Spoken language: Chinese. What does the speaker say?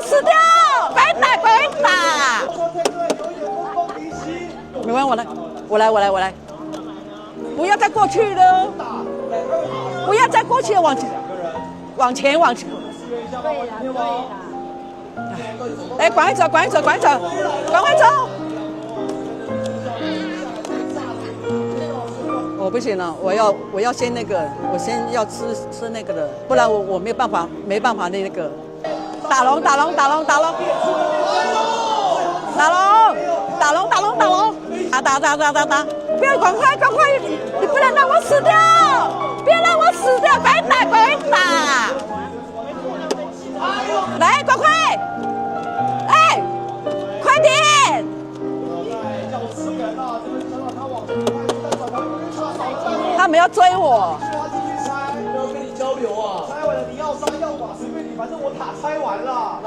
死掉！快打，快打！没关系，我来。不要再过去了，不要再过去了，往前。对了。哎，赶快走！我不行了，我要先那个，我先要吃那个的，不然我没办法那个。打龙！打！不要赶快！你不能让我死掉！不要让我死掉！快打！来，快！哎，快点！他们要追我。没有跟你交流啊！拆完了，你要杀要剐随便你，反正我塔拆完了。